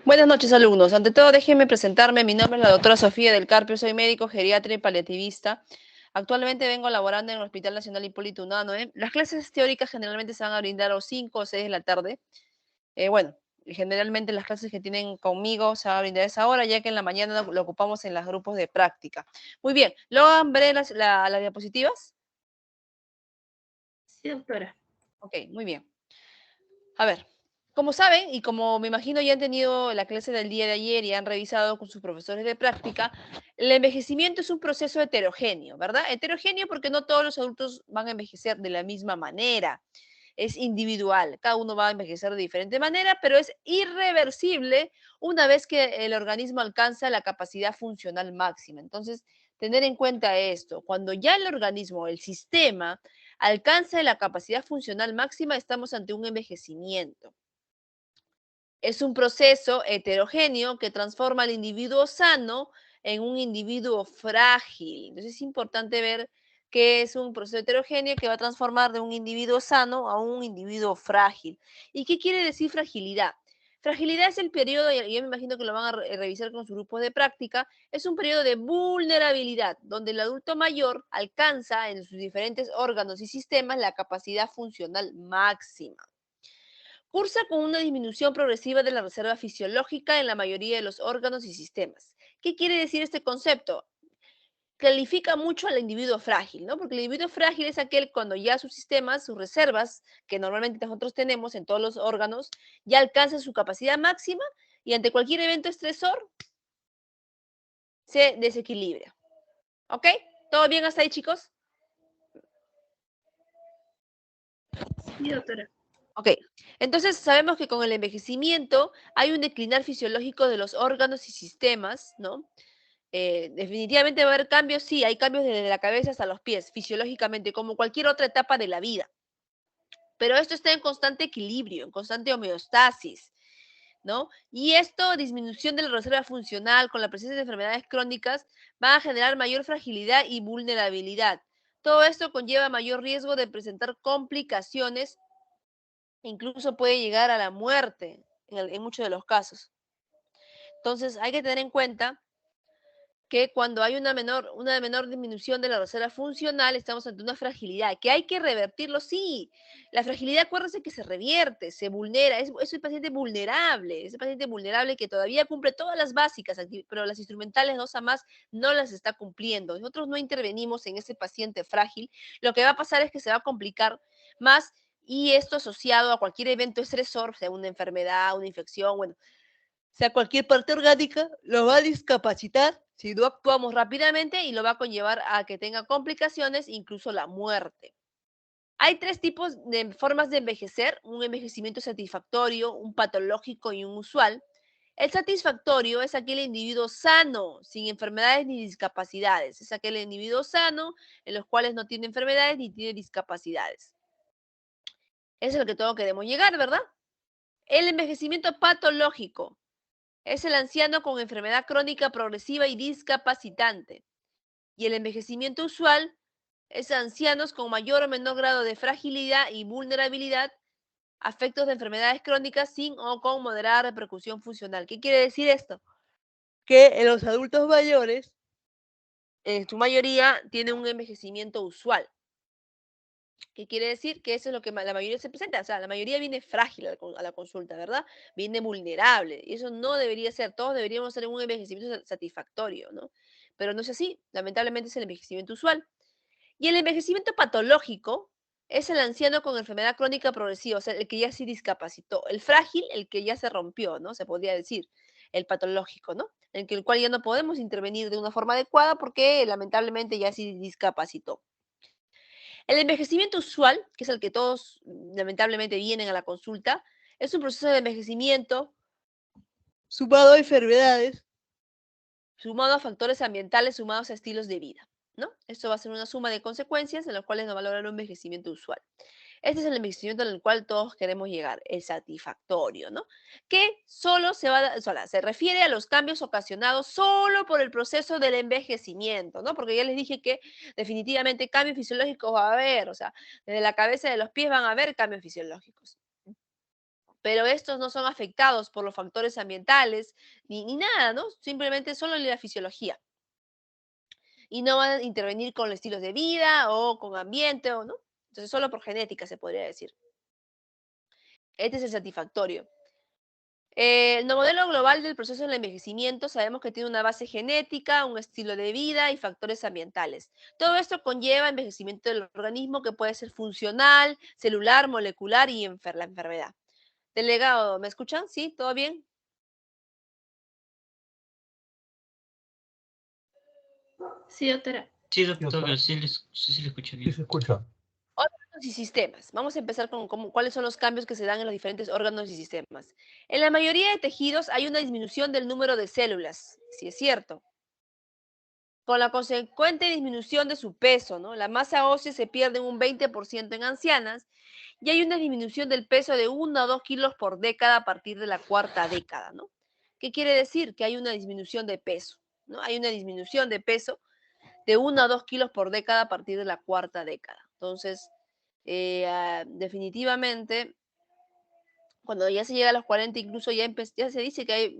Buenas noches, alumnos. Ante todo, déjenme presentarme. Mi nombre es la doctora Sofía del Carpio. Soy médico, geriatra y paliativista. Actualmente vengo laborando en el Hospital Nacional Hipólito Unanue. Las clases teóricas generalmente se van a brindar a las 5 o 6 de la tarde. Bueno, generalmente las clases que tienen conmigo se van a brindar a esa hora, ya que en la mañana lo ocupamos en los grupos de práctica. Muy bien. ¿Luego veré las diapositivas? Sí, doctora. Ok, muy bien. A ver, como saben, y como me imagino ya han tenido la clase del día de ayer y han revisado con sus profesores de práctica, el envejecimiento es un proceso heterogéneo, ¿verdad? Heterogéneo porque no todos los adultos van a envejecer de la misma manera. Es individual, cada uno va a envejecer de diferente manera, pero es irreversible una vez que el organismo alcanza la capacidad funcional máxima. Entonces, tener en cuenta esto, cuando ya el organismo, el sistema, alcanza la capacidad funcional máxima, estamos ante un envejecimiento. Es un proceso heterogéneo que transforma al individuo sano en un individuo frágil. Entonces es importante ver que es un proceso heterogéneo que va a transformar de un individuo sano a un individuo frágil. ¿Y qué quiere decir fragilidad? Fragilidad es el periodo, y yo me imagino que lo van a revisar con sus grupos de práctica, es un periodo de vulnerabilidad, donde el adulto mayor alcanza en sus diferentes órganos y sistemas la capacidad funcional máxima. Cursa con una disminución progresiva de la reserva fisiológica en la mayoría de los órganos y sistemas. ¿Qué quiere decir este concepto? Califica mucho al individuo frágil, ¿no? Porque el individuo frágil es aquel cuando ya sus sistemas, sus reservas, que normalmente nosotros tenemos en todos los órganos, ya alcanzan su capacidad máxima y ante cualquier evento estresor se desequilibra. ¿Ok? ¿Todo bien hasta ahí, chicos? Sí, doctora. Ok, entonces sabemos que con el envejecimiento hay un declinar fisiológico de los órganos y sistemas, ¿no? Definitivamente va a haber cambios, sí, hay cambios desde la cabeza hasta los pies, fisiológicamente, como cualquier otra etapa de la vida. Pero esto está en constante equilibrio, en constante homeostasis, ¿no? Y esto, disminución de la reserva funcional con la presencia de enfermedades crónicas, va a generar mayor fragilidad y vulnerabilidad. Todo esto conlleva mayor riesgo de presentar complicaciones, incluso puede llegar a la muerte en muchos de los casos. Entonces, hay que tener en cuenta que cuando hay una menor disminución de la reserva funcional, estamos ante una fragilidad, que hay que revertirlo, sí. La fragilidad, acuérdense que se revierte, se vulnera, es un paciente vulnerable, es un paciente vulnerable que todavía cumple todas las básicas, pero las instrumentales más no las está cumpliendo. Nosotros no intervenimos en ese paciente frágil, lo que va a pasar es que se va a complicar más y esto asociado a cualquier evento estresor, sea una enfermedad, una infección, bueno, sea cualquier parte orgánica, lo va a discapacitar si no actuamos rápidamente y lo va a conllevar a que tenga complicaciones, incluso la muerte. Hay tres tipos de formas de envejecer, un envejecimiento satisfactorio, un patológico y un usual. El satisfactorio es aquel individuo sano, sin enfermedades ni discapacidades. Es aquel individuo sano en los cuales no tiene enfermedades ni tiene discapacidades. Eso es lo que todos queremos llegar, ¿verdad? El envejecimiento patológico es el anciano con enfermedad crónica progresiva y discapacitante. Y el envejecimiento usual es ancianos con mayor o menor grado de fragilidad y vulnerabilidad, afectos de enfermedades crónicas sin o con moderada repercusión funcional. ¿Qué quiere decir esto? Que en los adultos mayores, en su mayoría, tienen un envejecimiento usual. ¿Qué quiere decir? Que eso es lo que la mayoría se presenta. O sea, la mayoría viene frágil a la consulta, ¿verdad? Viene vulnerable. Y eso no debería ser. Todos deberíamos tener un envejecimiento satisfactorio, ¿no? Pero no es así. Lamentablemente es el envejecimiento usual. Y el envejecimiento patológico es el anciano con enfermedad crónica progresiva, o sea, el que ya se discapacitó. El frágil, el que ya se rompió, ¿no? Se podría decir. El patológico, ¿no? El cual ya no podemos intervenir de una forma adecuada porque lamentablemente ya se discapacitó. El envejecimiento usual, que es el que todos lamentablemente vienen a la consulta, es un proceso de envejecimiento sumado a enfermedades, sumado a factores ambientales, sumados a estilos de vida, ¿no? Esto va a ser una suma de consecuencias en las cuales nos va a lograr un envejecimiento usual. Este es el envejecimiento en el cual todos queremos llegar, el satisfactorio, ¿no? Que solo se refiere a los cambios ocasionados solo por el proceso del envejecimiento, ¿no? Porque ya les dije que definitivamente cambios fisiológicos va a haber, o sea, desde la cabeza de los pies van a haber cambios fisiológicos. pero estos no son afectados por los factores ambientales ni nada, ¿no? Simplemente solo la fisiología. Y no van a intervenir con los estilos de vida o con ambiente, o no. Entonces, solo por genética se podría decir. Este es el satisfactorio. El modelo global del proceso del envejecimiento sabemos que tiene una base genética, un estilo de vida y factores ambientales. Todo esto conlleva envejecimiento del organismo que puede ser funcional, celular, molecular y la enfermedad. Delegado, ¿me escuchan? ¿Sí? ¿Todo bien? Sí, doctora. Sí, Sí, doctor, doctora. sí le escucho Sí, bien. se escucha. Órganos y sistemas. Vamos a empezar con cuáles son los cambios que se dan en los diferentes órganos y sistemas. En la mayoría de tejidos hay una disminución del número de células, si es cierto, con la consecuente disminución de su peso, ¿no? La masa ósea se pierde un 20% en ancianas y hay una disminución del peso de 1 a 2 kilos por década a partir de la cuarta década, ¿no? ¿Qué quiere decir? Que hay una disminución de peso, ¿no? Hay una disminución de peso de 1 a 2 kilos por década a partir de la cuarta década. Entonces, definitivamente, cuando ya se llega a los 40, incluso ya se dice que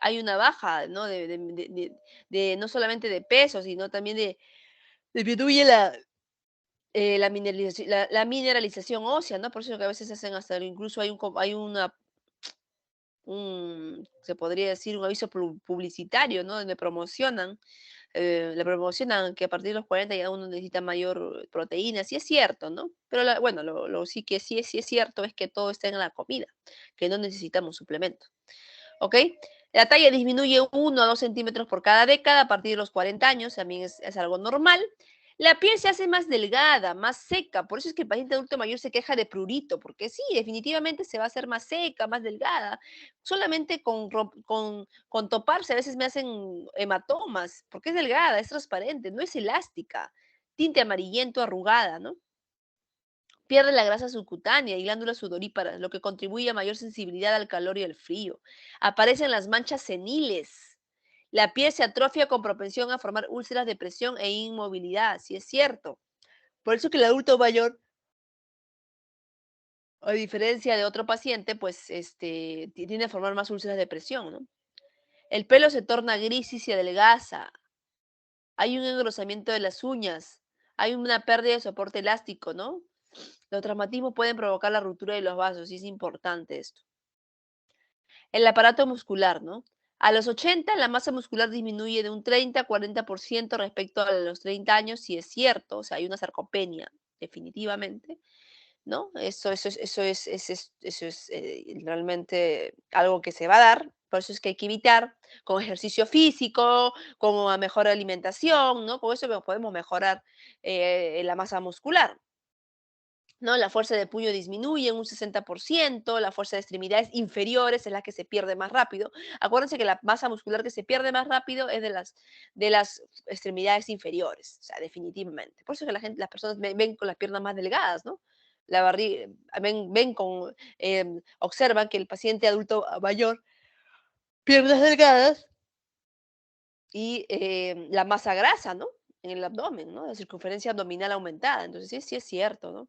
hay una baja, ¿no? No solamente de peso, sino también disminuye la mineralización ósea, ¿no? Por eso que a veces hacen hasta, incluso hay se podría decir, un aviso publicitario, ¿no? Donde le promocionan que a partir de los 40 ya uno necesita mayor proteína, sí es cierto, ¿no? Pero bueno, sí que sí es cierto es que todo está en la comida, que no necesitamos suplementos, ¿ok? La talla disminuye 1 a 2 centímetros por cada década a partir de los 40 años, también es algo normal. La piel se hace más delgada, más seca, por eso es que el paciente adulto mayor se queja de prurito, porque sí, definitivamente se va a hacer más seca, más delgada. Solamente con toparse a veces me hacen hematomas, porque es delgada, es transparente, no es elástica, tinte amarillento, arrugada, ¿no? Pierde la grasa subcutánea y glándulas sudoríparas, lo que contribuye a mayor sensibilidad al calor y al frío. Aparecen las manchas seniles. La piel se atrofia con propensión a formar úlceras de presión e inmovilidad, si es cierto. Por eso que el adulto mayor, a diferencia de otro paciente, pues tiende a formar más úlceras de presión, ¿no? El pelo se torna gris y se adelgaza. Hay un engrosamiento de las uñas. Hay una pérdida de soporte elástico, ¿no? Los traumatismos pueden provocar la ruptura de los vasos y es importante esto. El aparato muscular, ¿no? A los 80 la masa muscular disminuye de un 30 a 40% respecto a los 30 años, si es cierto, o sea, hay una sarcopenia, definitivamente, ¿no? Eso es realmente algo que se va a dar, por eso es que hay que evitar con ejercicio físico, con una mejor alimentación, ¿no? Con eso podemos mejorar la masa muscular. ¿No? La fuerza de puño disminuye en un 60%, la fuerza de extremidades inferiores es la que se pierde más rápido. Acuérdense que la masa muscular que se pierde más rápido es de las extremidades inferiores, o sea, definitivamente. Por eso que las personas ven con las piernas más delgadas, ¿no? La barriga, observan que el paciente adulto mayor, piernas delgadas y la masa grasa, ¿no? En el abdomen, ¿no? La circunferencia abdominal aumentada. Entonces, sí, sí es cierto, ¿no?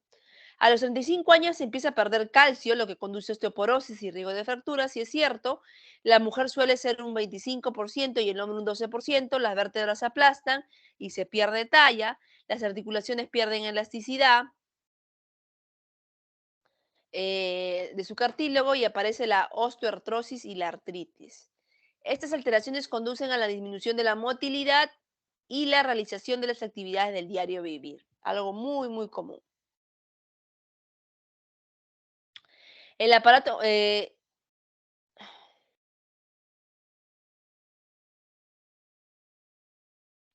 A los 35 años se empieza a perder calcio, lo que conduce a osteoporosis y riesgo de fracturas, si es cierto. La mujer suele ser un 25% y el hombre un 12%. Las vértebras se aplastan y se pierde talla. Las articulaciones pierden elasticidad de su cartílago y aparece la osteoartrosis y la artritis. Estas alteraciones conducen a la disminución de la motilidad y la realización de las actividades del diario vivir, algo muy, muy común. El aparato,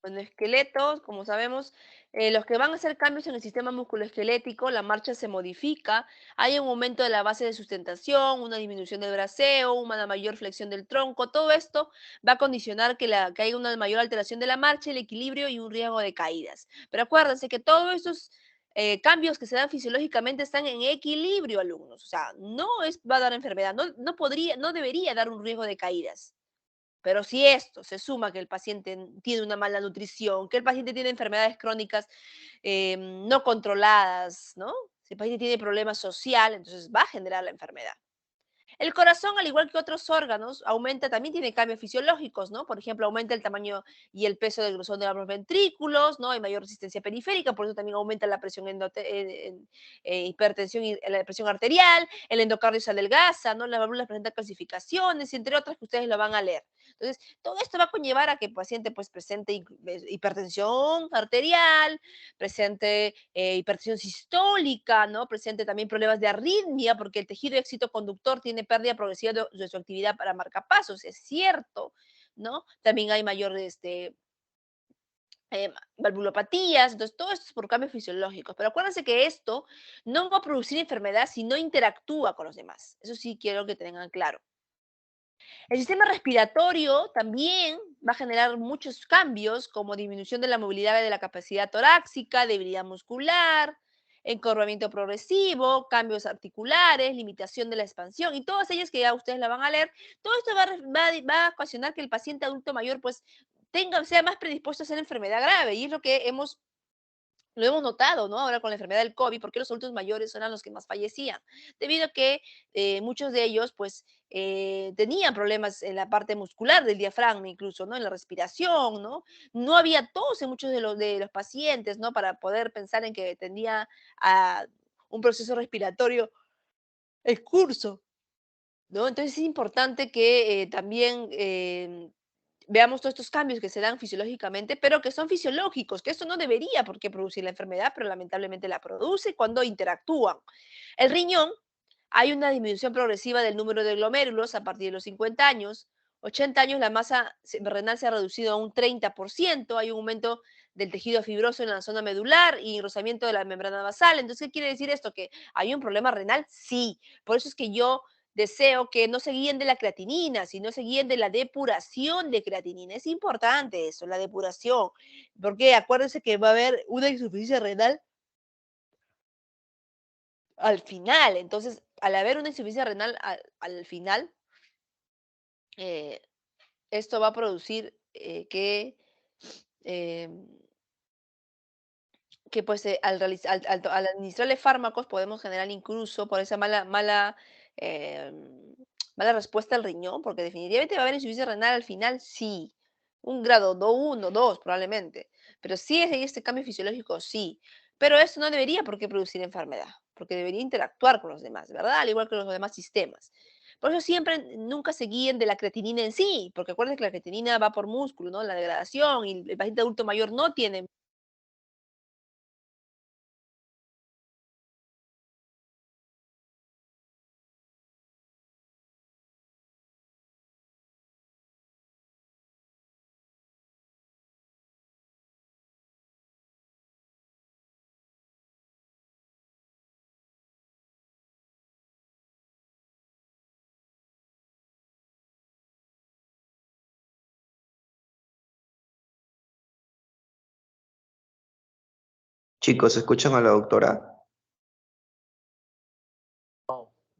bueno, esqueletos, como sabemos, los que van a hacer cambios en el sistema musculoesquelético, la marcha se modifica, hay un aumento de la base de sustentación, una disminución del braceo, una mayor flexión del tronco, todo esto va a condicionar que haya una mayor alteración de la marcha, el equilibrio y un riesgo de caídas. Pero acuérdense que todos estos cambios que se dan fisiológicamente están en equilibrio, alumnos, o sea, va a dar enfermedad, no debería dar un riesgo de caídas. Pero si esto se suma que el paciente tiene una mala nutrición, que el paciente tiene enfermedades crónicas no controladas, ¿no? Si el paciente tiene problemas social, entonces va a generar la enfermedad. El corazón, al igual que otros órganos, aumenta, también tiene cambios fisiológicos, ¿no? Por ejemplo, aumenta el tamaño y el peso del grosor de los ventrículos, ¿no? Hay mayor resistencia periférica, por eso también aumenta la presión hipertensión y la presión arterial, el endocardio se adelgaza, ¿no? Las válvulas presentan calcificaciones, entre otras que ustedes lo van a leer. Entonces, todo esto va a conllevar a que el paciente pues presente hipertensión arterial, presente hipertensión sistólica, ¿no? Presente también problemas de arritmia, porque el tejido excitoconductor tiene pérdida progresiva de su actividad para marcapasos, es cierto, ¿no? También hay mayor valvulopatías, entonces todo esto es por cambios fisiológicos, pero acuérdense que esto no va a producir enfermedad si no interactúa con los demás. Eso sí quiero que tengan claro. El sistema respiratorio también va a generar muchos cambios, como disminución de la movilidad de la capacidad torácica, debilidad muscular, encorvamiento progresivo, cambios articulares, limitación de la expansión, y todas ellas que ya ustedes la van a leer, todo esto va a ocasionar que el paciente adulto mayor pues sea más predispuesto a hacer enfermedad grave, y es lo hemos notado, ¿no? Ahora con la enfermedad del COVID, porque los adultos mayores eran los que más fallecían, debido a que muchos de ellos, pues, tenían problemas en la parte muscular del diafragma, incluso, ¿no? En la respiración, ¿no? No había tos en muchos de los pacientes, ¿no? Para poder pensar en que tenía un proceso respiratorio en curso, ¿no? Entonces es importante que también veamos todos estos cambios que se dan fisiológicamente, pero que son fisiológicos, que esto no debería por qué producir la enfermedad, pero lamentablemente la produce cuando interactúan. El riñón, hay una disminución progresiva del número de glomérulos a partir de los 50 años. 80 años la masa renal se ha reducido a un 30%, hay un aumento del tejido fibroso en la zona medular y engrosamiento de la membrana basal. Entonces, ¿qué quiere decir esto? ¿Que hay un problema renal? Sí. Por eso es que yo deseo que no se guíen de la creatinina, sino se guíen de la depuración de creatinina. Es importante eso, la depuración, porque acuérdense que va a haber una insuficiencia renal al final. Entonces, al haber una insuficiencia renal al final, eh, esto va a producir em, que pues al administrarle fármacos podemos generar incluso por esa mala respuesta al riñón, porque definitivamente va a haber insuficiencia renal al final, sí, un grado 1, 2 probablemente, pero sí es este cambio fisiológico, sí, pero eso no debería por qué producir enfermedad, porque debería interactuar con los demás, ¿verdad? Al igual que los demás sistemas. Por eso siempre nunca se guíen de la creatinina en sí, porque acuérdense que la creatinina va por músculo, ¿no? La degradación, y el paciente adulto mayor no tiene. Chicos, ¿escuchan a la doctora?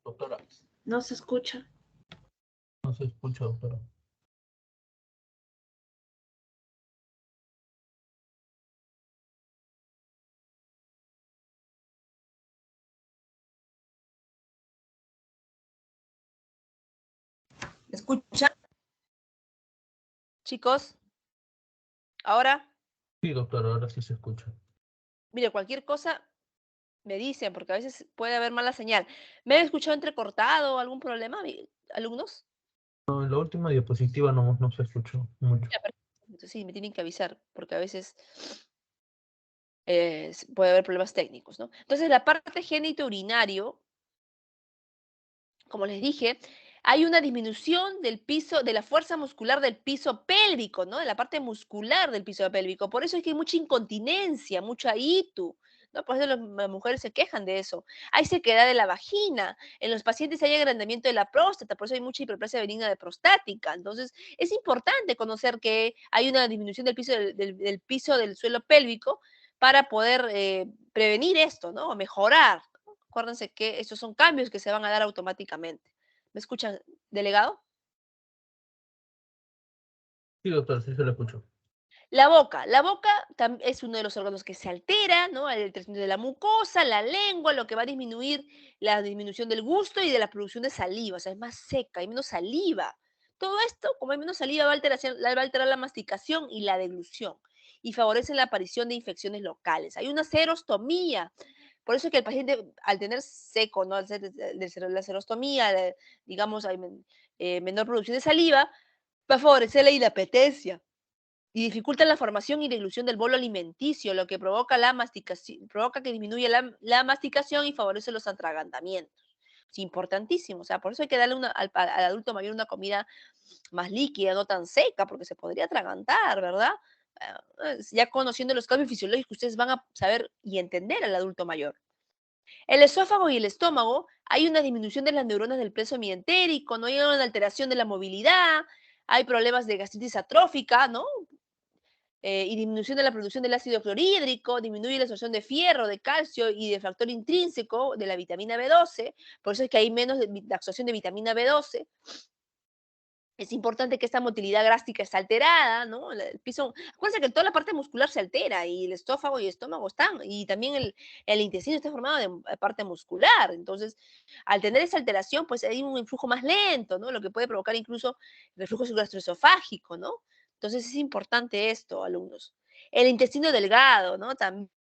Doctora, No se escucha. no se escucha, doctora. ¿Me escuchan, chicos? Ahora, Sí, doctora, ahora sí se escucha. mire, cualquier cosa me dicen, porque a veces puede haber mala señal. ¿Me han escuchado entrecortado? ¿Algún problema, alumnos? No, en la última diapositiva no se escuchó mucho. Ya, perfecto. Sí, me tienen que avisar, porque a veces puede haber problemas técnicos, ¿no? Entonces, la parte genitourinario, como les dije, hay una disminución del piso, de la fuerza muscular del piso pélvico, ¿no? De la parte muscular del piso pélvico. Por eso es que hay mucha incontinencia, mucha ITU, ¿no? Por eso las mujeres se quejan de eso. Hay sequedad de la vagina. En los pacientes hay agrandamiento de la próstata, por eso hay mucha hiperplasia benigna de prostática. Entonces, es importante conocer que hay una disminución del piso del piso del suelo pélvico para poder prevenir esto, ¿no? O mejorar. Acuérdense que estos son cambios que se van a dar automáticamente. ¿Me escuchan, delegado? Sí, doctora, sí se lo escucho. La boca es uno de los órganos que se altera, ¿no? El crecimiento de la mucosa, la lengua, lo que va a disminuir la disminución del gusto y de la producción de saliva, o sea, es más seca, hay menos saliva. Todo esto, como hay menos saliva, va a alterar la masticación y la deglución y favorece la aparición de infecciones locales. Hay una serostomía, por eso es que el paciente, al tener seco, ¿no? La serostomía, digamos, hay menor producción de saliva, va a favorecer la inapetencia y dificultan la formación y dilución del bolo alimenticio, lo que provoca la masticación, provoca que disminuya la masticación y favorece los atragantamientos. Es importantísimo, o sea, por eso hay que darle al adulto mayor una comida más líquida, no tan seca, porque se podría atragantar, ¿verdad? Ya conociendo los cambios fisiológicos, ustedes van a saber y entender al adulto mayor. El esófago y el estómago, hay una disminución de las neuronas del plexo mientérico, no hay una alteración de la movilidad, hay problemas de gastritis atrófica, ¿no? Y disminución de la producción del ácido clorhídrico, disminuye la absorción de fierro, de calcio y de factor intrínseco de la vitamina B12, por eso es que hay menos de absorción de vitamina B12. Es importante que esta motilidad gástrica esté alterada, ¿no? El piso, acuérdense que toda la parte muscular se altera y el estófago y el estómago están, y también el intestino está formado de parte muscular. Entonces, al tener esa alteración, pues hay un influjo más lento, ¿no? Lo que puede provocar incluso reflujo gastroesofágico, ¿no? Entonces es importante esto, alumnos. El intestino delgado, ¿no? También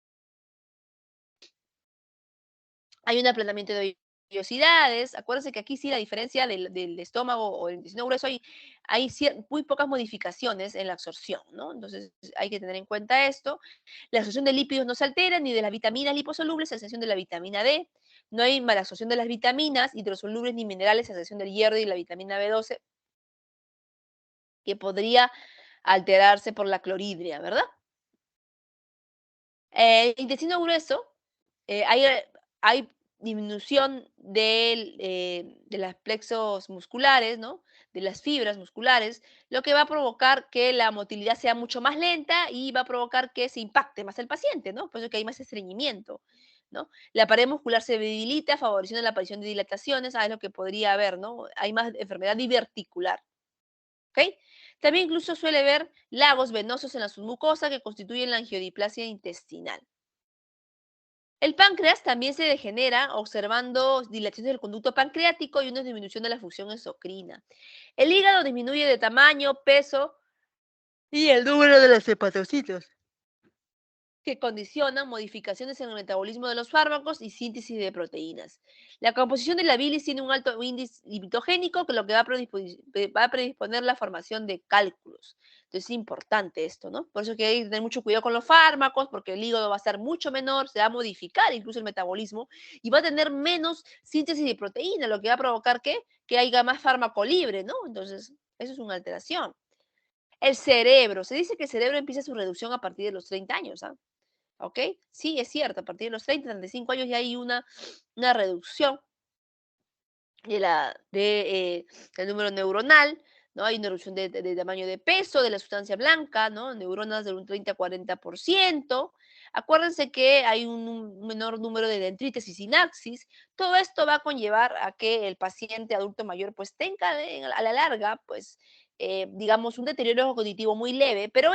hay un aplanamiento de vellosidades. Acuérdense que aquí sí la diferencia del estómago o el intestino grueso hay muy pocas modificaciones en la absorción, ¿no? Entonces hay que tener en cuenta esto. La absorción de lípidos no se altera, ni de las vitaminas liposolubles, a excepción de la vitamina D. No hay malabsorción de las vitaminas hidrosolubles ni minerales, a excepción del hierro y la vitamina B12, que podría alterarse por la clorhidria, ¿verdad? El intestino grueso, hay disminución de los plexos musculares, ¿no? De las fibras musculares, lo que va a provocar que la motilidad sea mucho más lenta y va a provocar que se impacte más el paciente, ¿no? Por eso que hay más estreñimiento, ¿no? La pared muscular se debilita, favoreciendo la aparición de dilataciones, es lo que podría haber, ¿no? Hay más enfermedad diverticular, ¿ok? También incluso suele haber lagos venosos en la submucosa que constituyen la angiodiplasia intestinal. El páncreas también se degenera observando dilataciones del conducto pancreático y una disminución de la función endocrina. El hígado disminuye de tamaño, peso y el número de los hepatocitos, que condicionan modificaciones en el metabolismo de los fármacos y síntesis de proteínas. La composición de la bilis tiene un alto índice lipidogénico, que lo que va a predisponer la formación de cálculos. Entonces es importante esto, ¿no? Por eso que hay que tener mucho cuidado con los fármacos, porque el hígado va a ser mucho menor, se va a modificar incluso el metabolismo y va a tener menos síntesis de proteína, lo que va a provocar que haya más fármaco libre, ¿no? Entonces, eso es una alteración. El cerebro, se dice que el cerebro empieza su reducción a partir de los 30 años, ¿ah? ¿Ok? Sí, es cierto, a partir de los 35 años ya hay una reducción del número neuronal, ¿no? Hay una reducción de tamaño de peso, de la sustancia blanca, ¿no? Neuronas de un 30 a 40%. Acuérdense que hay un menor número de dendritas y sinapsis. Todo esto va a conllevar a que el paciente adulto mayor pues tenga a la larga, pues, digamos, un deterioro cognitivo muy leve, pero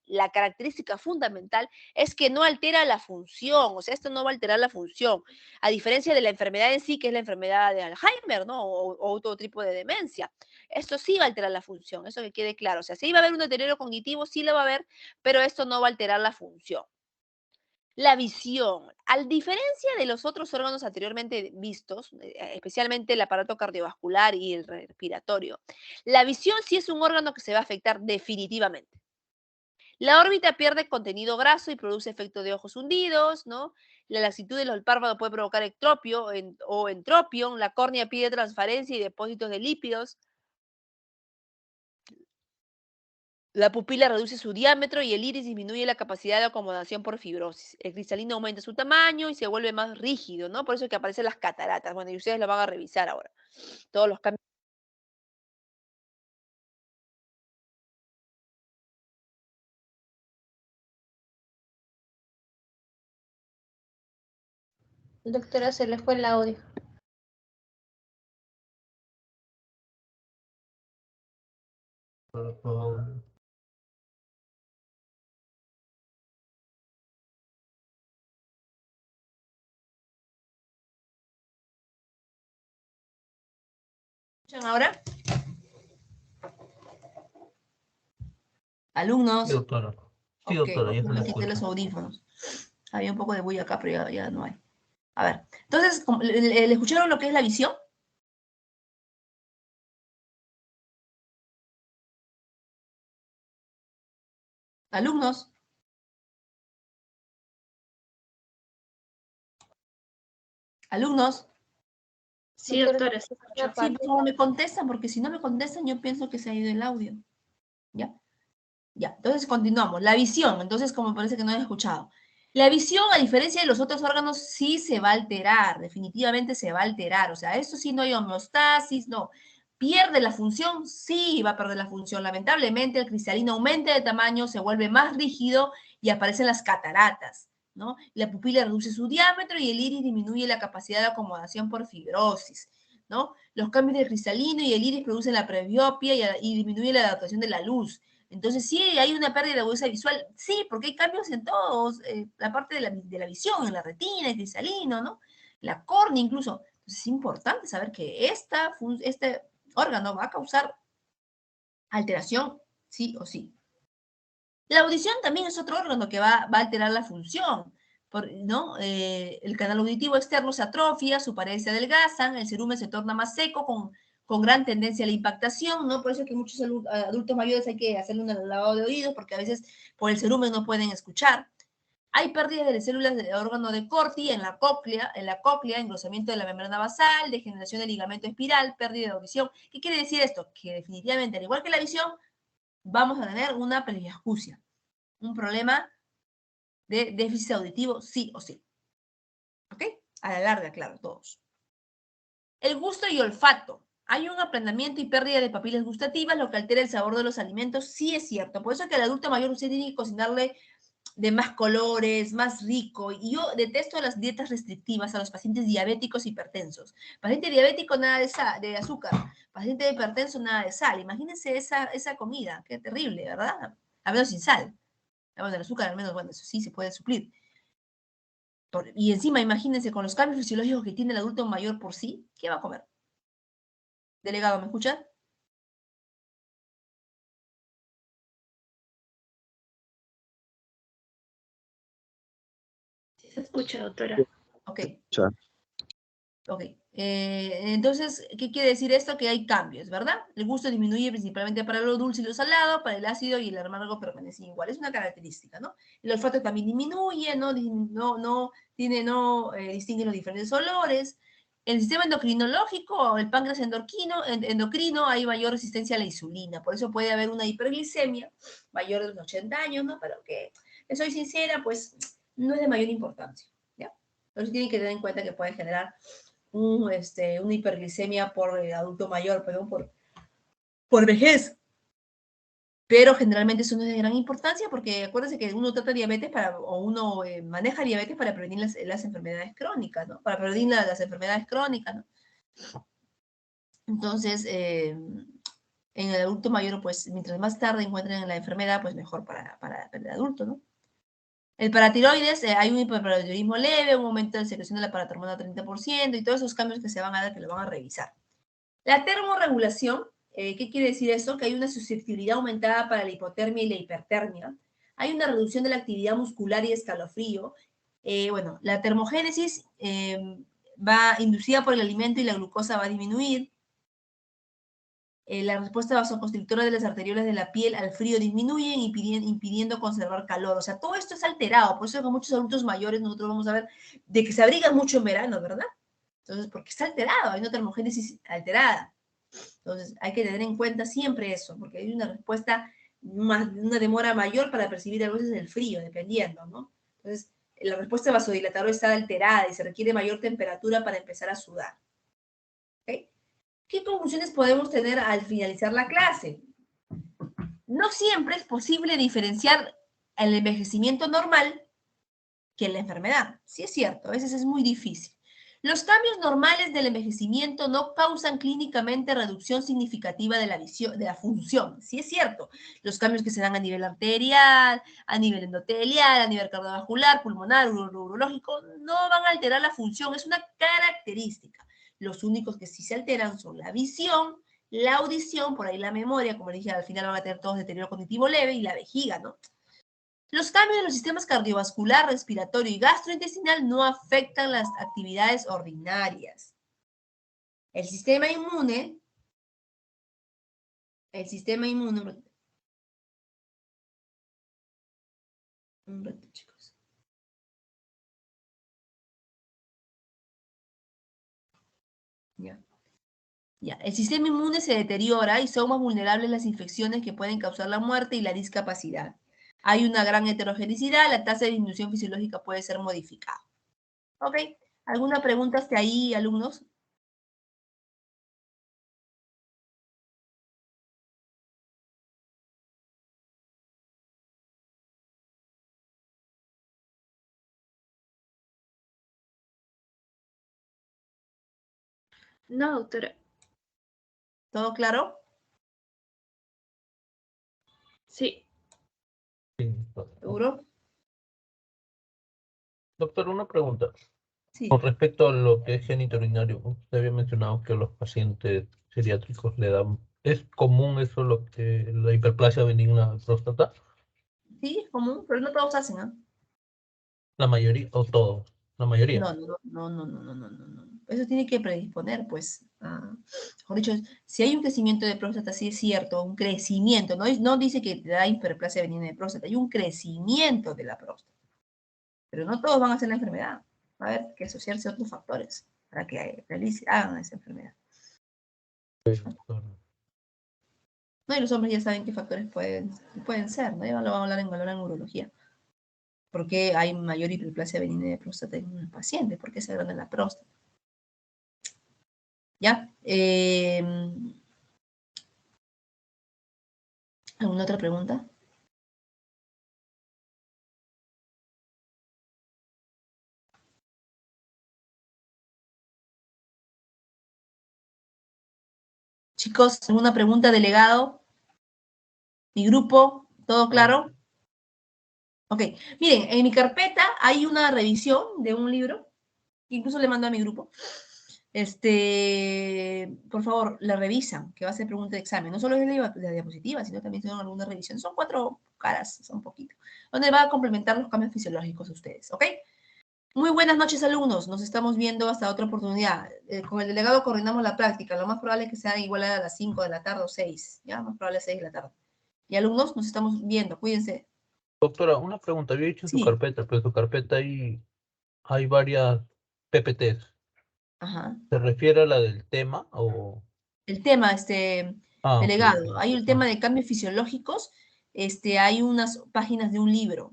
la característica fundamental es que no altera la función, o sea, esto no va a alterar la función, a diferencia de la enfermedad en sí, que es la enfermedad de Alzheimer, ¿no? O otro tipo de demencia. Esto sí va a alterar la función, eso que quede claro. O sea, sí va a haber un deterioro cognitivo, sí lo va a haber, pero esto no va a alterar la función. La visión, a diferencia de los otros órganos anteriormente vistos, especialmente el aparato cardiovascular y el respiratorio, la visión sí es un órgano que se va a afectar definitivamente. La órbita pierde contenido graso y produce efecto de ojos hundidos, ¿no? La laxitud de los párpados puede provocar ectropio o entropión. La córnea pierde transparencia y depósitos de lípidos. La pupila reduce su diámetro y el iris disminuye la capacidad de acomodación por fibrosis. El cristalino aumenta su tamaño y se vuelve más rígido, ¿no? Por eso es que aparecen las cataratas. Bueno, y ustedes lo van a revisar ahora. Todos los cambios. Doctora, se le fue el audio. Por favor. ¿Escuchan ahora? Alumnos. Sí, doctora. Sí, Ok, doctora, ya se me la quité los escucho. audífonos. Había un poco de bulla acá, pero ya no hay. A ver, entonces, ¿le escucharon lo que es la visión? Alumnos. Alumnos. Sí, doctora, sí, una Sí, parte. por favor, me contestan, porque si no me contestan, yo pienso que se ha ido el audio. ¿Ya? Ya, entonces continuamos. La visión, entonces como parece que no han escuchado. La visión, a diferencia de los otros órganos, sí se va a alterar, definitivamente se va a alterar. O sea, esto sí no hay homeostasis, no. ¿Pierde la función? Sí, va a perder la función. Lamentablemente, el cristalino aumenta de tamaño, se vuelve más rígido y aparecen las cataratas, ¿no? La pupila reduce su diámetro y el iris disminuye la capacidad de acomodación por fibrosis, ¿no? Los cambios de cristalino y el iris producen la presbiopia y disminuye la adaptación de la luz. Entonces, sí, hay una pérdida de agudeza visual, sí, porque hay cambios en todos, la parte de la visión, en la retina, el cristalino, ¿no? La córnea incluso. Entonces, es importante saber que este órgano va a causar alteración, sí o sí. La audición también es otro órgano que va a alterar la función, ¿no? El canal auditivo externo se atrofia, su pared se adelgazan, el cerumen se torna más seco con gran tendencia a la impactación, ¿no? Por eso es que muchos adultos mayores hay que hacerle un lavado de oídos, porque a veces por el cerumen no pueden escuchar. Hay pérdidas de células del órgano de Corti en la cóclea, engrosamiento de la membrana basal, degeneración del ligamento espiral, pérdida de audición. ¿Qué quiere decir esto? Que definitivamente, al igual que la visión, vamos a tener una presbiacusia, un problema de déficit auditivo, sí o sí. ¿Ok? A la larga, claro, todos. El gusto y olfato. Hay un aplanamiento y pérdida de papilas gustativas, lo que altera el sabor de los alimentos, sí es cierto. Por eso es que al adulto mayor usted tiene que cocinarle de más colores, más rico. Y yo detesto las dietas restrictivas a los pacientes diabéticos hipertensos. Paciente diabético, nada de azúcar. Paciente hipertenso, nada de sal. Imagínense esa comida. Qué terrible, ¿verdad? A menos sin sal. Bueno, el azúcar al menos, bueno, eso sí se puede suplir. Y encima, imagínense, con los cambios fisiológicos que tiene el adulto mayor por sí, ¿qué va a comer? Delegado, ¿me escucha? Sí, se escucha, doctora. Ok. Ok. Entonces, ¿qué quiere decir esto? Que hay cambios, ¿verdad? El gusto disminuye principalmente para lo dulce y lo salado, para el ácido y el amargo permanece igual. Es una característica, ¿no? El olfato también disminuye, no distingue los diferentes olores. El sistema endocrinológico, el páncreas endocrino, hay mayor resistencia a la insulina. Por eso puede haber una hiperglicemia mayor de los 80 años, ¿no? Pero que, soy sincera, pues no es de mayor importancia, ¿ya? Entonces tienen que tener en cuenta que puede generar una hiperglicemia por adulto mayor, perdón, por vejez. Pero generalmente eso no es de gran importancia porque acuérdense que uno trata diabetes o uno maneja diabetes para prevenir las enfermedades crónicas, ¿no? Para prevenir las enfermedades crónicas, ¿no? Entonces, en el adulto mayor, pues mientras más tarde encuentren la enfermedad, pues mejor para el adulto, ¿no? El paratiroides, hay un hiperparatiroidismo leve, un aumento de secreción de la paratormona 30% y todos esos cambios que se van a dar, que lo van a revisar. La termorregulación, ¿qué quiere decir eso? Que hay una susceptibilidad aumentada para la hipotermia y la hipertermia. Hay una reducción de la actividad muscular y escalofrío. Bueno, la termogénesis va inducida por el alimento y la glucosa va a disminuir. La respuesta vasoconstrictora de las arteriolas de la piel al frío disminuye, impidiendo conservar calor. O sea, todo esto es alterado. Por eso con muchos adultos mayores nosotros vamos a ver de que se abrigan mucho en verano, ¿verdad? Entonces, porque está alterado, hay una termogénesis alterada. Entonces, hay que tener en cuenta siempre eso, porque hay una respuesta, una demora mayor para percibir a veces el frío, dependiendo, ¿no? Entonces, la respuesta vasodilatadora está alterada y se requiere mayor temperatura para empezar a sudar. ¿Okay? ¿Qué conclusiones podemos tener al finalizar la clase? No siempre es posible diferenciar el envejecimiento normal que la enfermedad. Sí es cierto, a veces es muy difícil. Los cambios normales del envejecimiento no causan clínicamente reducción significativa de la función. Sí es cierto, los cambios que se dan a nivel arterial, a nivel endotelial, a nivel cardiovascular, pulmonar, urológico, no van a alterar la función, es una característica. Los únicos que sí se alteran son la visión La audición, por ahí la memoria, como le dije, al final van a tener todos deterioro cognitivo leve, y la vejiga, ¿no? Los cambios en los sistemas cardiovascular, respiratorio y gastrointestinal no afectan las actividades ordinarias. El sistema inmune, un rato, chicos. Ya. Ya. El sistema inmune se deteriora y son más vulnerables a las infecciones que pueden causar la muerte y la discapacidad. Hay una gran heterogeneidad, la tasa de disminución fisiológica puede ser modificada. ¿Ok? ¿Alguna pregunta hasta ahí, alumnos? No, doctora. ¿Todo claro? Sí. Sí, doctor. ¿Seguro? Doctor, una pregunta. Sí. Con respecto a lo que es genitourinario, usted había mencionado que a los pacientes geriátricos le dan... ¿Es común eso, lo que la hiperplasia benigna de próstata? Sí, es común, pero no todos hacen, ¿ah? La mayoría, o todos, la mayoría. No, no, no, no, no, no, no, no, no. Eso tiene que predisponer, pues. Mejor dicho, si hay un crecimiento de próstata, sí es cierto, un crecimiento, no dice que te da hiperplasia benigna de próstata, hay un crecimiento de la próstata. Pero no todos van a hacer la enfermedad. Va a haber que asociarse a otros factores para que hagan esa enfermedad. Doctor. No, y los hombres ya saben qué factores pueden ser, ¿no? Ya lo vamos a hablar en neurología. ¿Por qué hay mayor hiperplasia benigna de próstata en un paciente? ¿Por qué se agranda la próstata? ¿Ya? ¿Alguna otra pregunta? Chicos, ¿alguna pregunta, delegado? ¿Mi grupo? ¿Todo claro? Ok, miren, en mi carpeta hay una revisión de un libro, que incluso le mando a mi grupo. Por favor, la revisan, que va a ser pregunta de examen. No solo es la diapositiva, sino también son algunas revisiones. Son 4 caras, son poquito. Donde va a complementar los cambios fisiológicos a ustedes, ¿ok? Muy buenas noches, alumnos. Nos estamos viendo hasta otra oportunidad. Con el delegado coordinamos la práctica. Lo más probable es que sea igual a las 5 de la tarde o 6. Ya, más probable 6 de la tarde. Y alumnos, nos estamos viendo. Cuídense. Doctora, una pregunta. Había dicho en su Sí. carpeta, pero en su carpeta hay varias PPTs. Ajá. ¿Se refiere a la del tema o...? El tema, Ok, delegado. ok. Hay el tema de cambios fisiológicos. Hay unas páginas de un libro.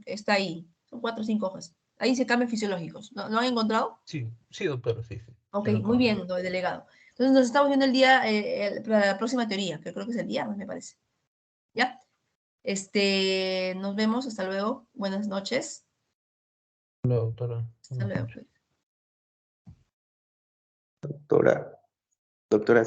Está ahí. Son 4 o 5 hojas. Ahí dice cambios fisiológicos. ¿Lo han encontrado? Sí, sí, doctora, sí, sí. Ok, Ya lo muy encontré. bien, delegado. Entonces nos estamos viendo el día, para la próxima teoría, que creo que es el viernes, me parece. ¿Ya? Nos vemos, hasta luego. Buenas noches. Hola, doctora. Hasta Buenas luego. noches. Doctora, doctora,